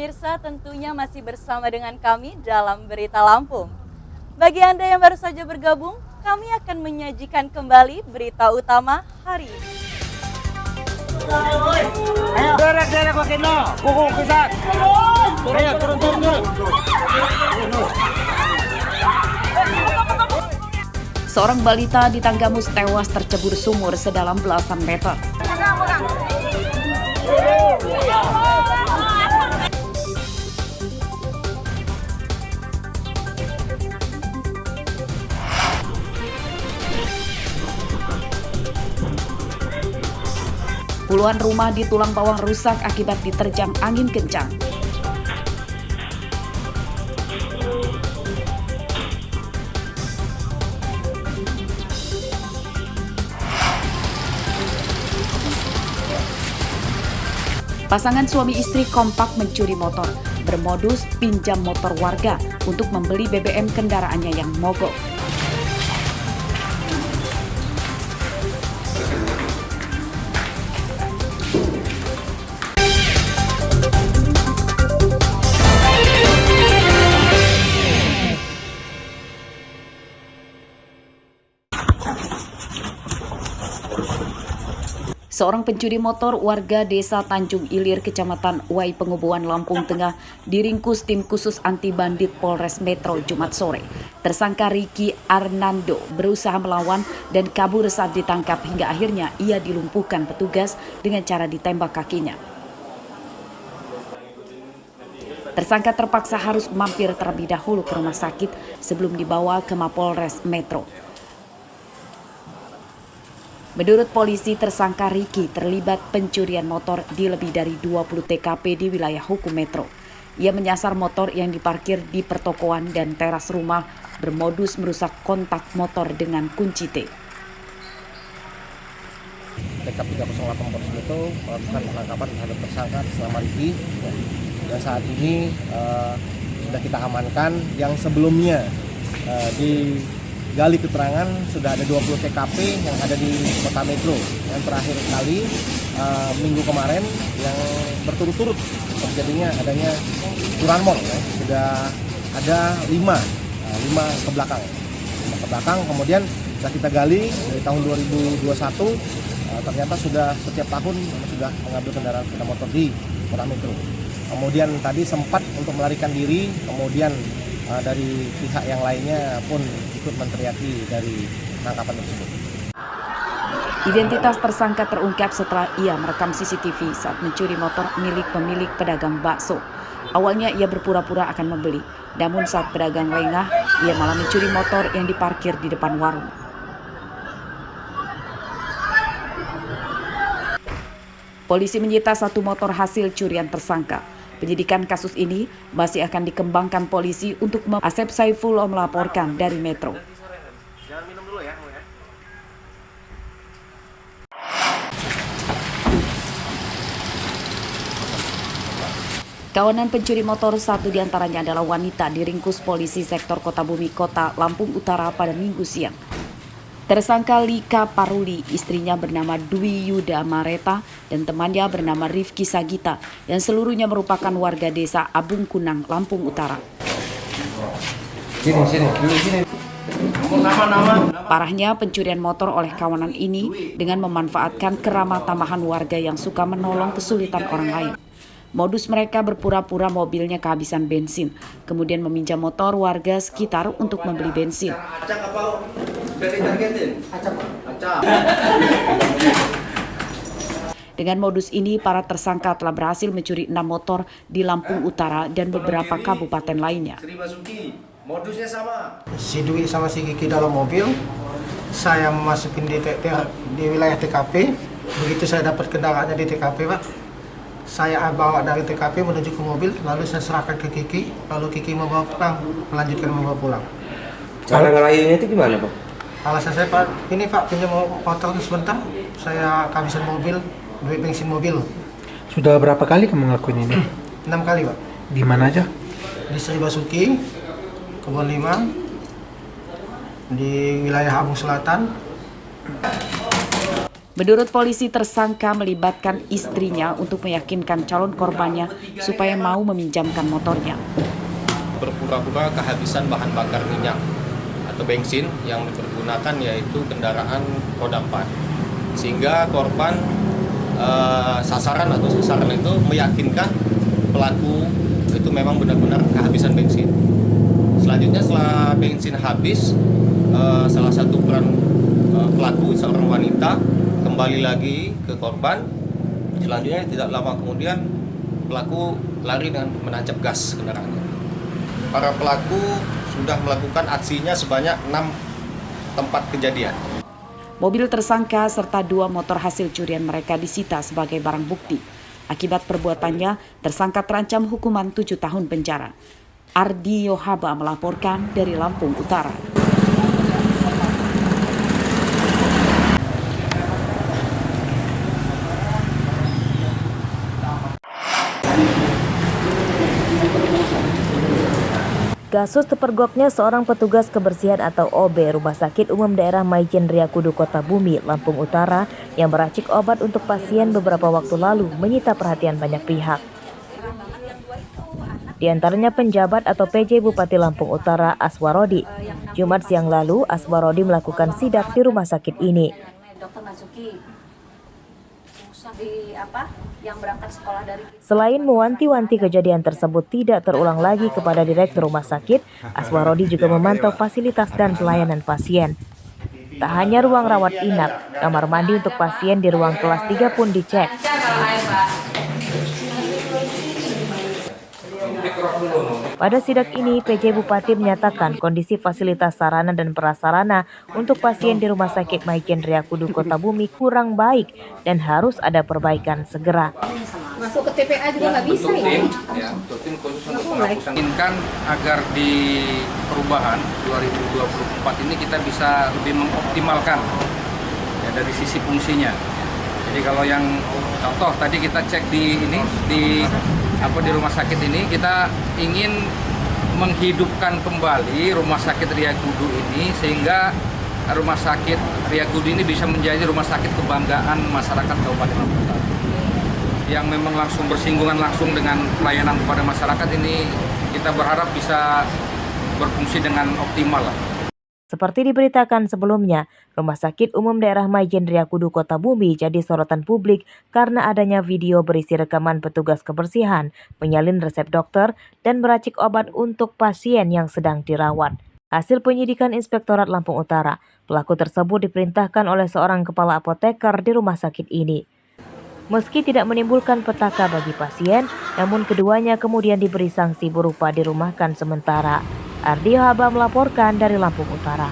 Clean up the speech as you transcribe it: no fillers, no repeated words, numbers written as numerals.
pemirsa, tentunya masih bersama dengan kami dalam Berita Lampung. Bagi Anda yang baru saja bergabung, kami akan menyajikan kembali berita utama hari ini. Ayo, derek makin no, kuku pisang. Ayo, turun. Seorang balita di Tanggamus tewas tercebur sumur sedalam belasan meter. Puluhan rumah di Tulang Bawang rusak akibat diterjang angin kencang. Pasangan suami istri kompak mencuri motor, bermodus pinjam motor warga untuk membeli BBM kendaraannya yang mogok. Seorang pencuri motor warga desa Tanjung Ilir, Kecamatan Uwai Pengubuhan, Lampung Tengah diringkus tim khusus anti bandit Polres Metro Jumat sore. Tersangka Ricky Arnando berusaha melawan dan kabur saat ditangkap hingga akhirnya ia dilumpuhkan petugas dengan cara ditembak kakinya. Tersangka terpaksa harus mampir terlebih dahulu ke rumah sakit sebelum dibawa ke Mapolres Metro. Menurut polisi, tersangka Ricky terlibat pencurian motor di lebih dari 20 TKP di wilayah hukum Metro. Ia menyasar motor yang diparkir di pertokoan dan teras rumah, bermodus merusak kontak motor dengan kunci T. TKP 308 Polres Metro melakukan penangkapan terhadap tersangka selama Ricky. Dan saat ini sudah kita amankan yang sebelumnya digali keterangan sudah ada 20 TKP yang ada di Kota Metro. Yang terakhir kali minggu kemarin yang berturut-turut terjadinya adanya curanmor, sudah ada 5 ke belakang. Kemudian setelah kita gali dari tahun 2021 ternyata sudah setiap tahun sudah mengambil kendaraan sepeda motor di Kota Metro. Kemudian tadi sempat untuk melarikan diri, kemudian dari pihak yang lainnya pun ikut menteriaki dari penangkapan tersebut. Identitas tersangka terungkap setelah ia merekam CCTV saat mencuri motor milik pemilik pedagang bakso. Awalnya ia berpura-pura akan membeli, namun saat pedagang lengah, ia malah mencuri motor yang diparkir di depan warung. Polisi menyita 1 motor hasil curian tersangka. Penyidikan kasus ini masih akan dikembangkan polisi untuk Asep Saifullah melaporkan dari Metro. Jangan minum dulu ya. Kawanan pencuri motor, 1 diantaranya adalah wanita, diringkus polisi sektor Kota Bumi Kota Lampung Utara pada Minggu siang. Tersangka Lika Paruli, istrinya bernama Dwi Yuda Mareta, dan temannya bernama Rifki Sagita, yang seluruhnya merupakan warga desa Abung Kunang, Lampung Utara. Sini. Parahnya pencurian motor oleh kawanan ini dengan memanfaatkan keramat tamahan warga yang suka menolong kesulitan orang lain. Modus mereka berpura-pura mobilnya kehabisan bensin, kemudian meminjam motor warga sekitar untuk membeli bensin. Dengan modus ini, para tersangka telah berhasil mencuri 6 motor di Lampung Utara dan beberapa kabupaten lainnya. Modusnya sama. Si Dwi sama si Kiki dalam mobil, saya memasukin di wilayah TKP. Begitu saya dapat kendaraannya di TKP, Pak, saya bawa dari TKP menuju ke mobil, lalu saya serahkan ke Kiki, lalu Kiki membawa pulang, melanjutkan membawa pulang. Cara ngelayunya itu gimana, Pak? Alasan saya, Pak, ini Pak, pinjam motor sebentar, saya kehabisan mobil, duit bensin mobil. Sudah berapa kali kamu ngelakuin ini? 6 kali, Pak. Di mana aja? Di Sri Basuki, Kebon Lima, di wilayah Abung Selatan. Menurut polisi, tersangka melibatkan istrinya untuk meyakinkan calon korbannya supaya mau meminjamkan motornya. Berpura-pura kehabisan bahan bakar minyak atau bensin yang dipergunakan yaitu kendaraan roda 4. Sehingga korban sasaran itu meyakinkan pelaku itu memang benar-benar kehabisan bensin. Selanjutnya setelah bensin habis, salah satu peran pelaku seorang wanita kembali lagi ke korban. Selanjutnya tidak lama kemudian pelaku lari dengan menancap gas kendaraannya. Para pelaku sudah melakukan aksinya sebanyak 6 tempat kejadian. Mobil tersangka serta 2 motor hasil curian mereka disita sebagai barang bukti. Akibat perbuatannya, tersangka terancam hukuman 7 tahun penjara. Ardi Yohaba melaporkan dari Lampung Utara. Kasus terpergoknya seorang petugas kebersihan atau OB Rumah Sakit Umum Daerah Maijen Riyakudu Kota Bumi, Lampung Utara yang meracik obat untuk pasien beberapa waktu lalu menyita perhatian banyak pihak. Di antaranya penjabat atau PJ Bupati Lampung Utara Aswarodi. Jumat siang lalu, Aswarodi melakukan sidak di rumah sakit ini. Selain mewanti-wanti kejadian tersebut tidak terulang lagi kepada Direktur Rumah Sakit, Aswarodi juga memantau fasilitas dan pelayanan pasien. Tak hanya ruang rawat inap, kamar mandi untuk pasien di ruang kelas 3 pun dicek. Pada sidak ini, PJ Bupati menyatakan kondisi fasilitas sarana dan prasarana untuk pasien di Rumah Sakit Maijen Riyakudu Kota Bumi kurang baik dan harus ada perbaikan segera. Masuk ke TPA juga nggak bisa ya? Tim khusus untuk penghapusan. Inginkan agar di perubahan 2024 ini kita bisa lebih mengoptimalkan ya, dari sisi fungsinya. Jadi kalau yang contoh tadi kita cek di rumah sakit ini, kita ingin menghidupkan kembali rumah sakit Riyakudu ini sehingga rumah sakit Riyakudu ini bisa menjadi rumah sakit kebanggaan masyarakat Kabupaten Lampung Utara. Yang memang langsung bersinggungan langsung dengan pelayanan kepada masyarakat ini, kita berharap bisa berfungsi dengan optimal. Seperti diberitakan sebelumnya, Rumah Sakit Umum Daerah Maijen Riyakudu Kota Bumi jadi sorotan publik karena adanya video berisi rekaman petugas kebersihan menyalin resep dokter dan meracik obat untuk pasien yang sedang dirawat. Hasil penyidikan Inspektorat Lampung Utara, pelaku tersebut diperintahkan oleh seorang kepala apoteker di rumah sakit ini. Meski tidak menimbulkan petaka bagi pasien, namun keduanya kemudian diberi sanksi berupa dirumahkan sementara. Ardi Yohaba melaporkan dari Lampung Utara.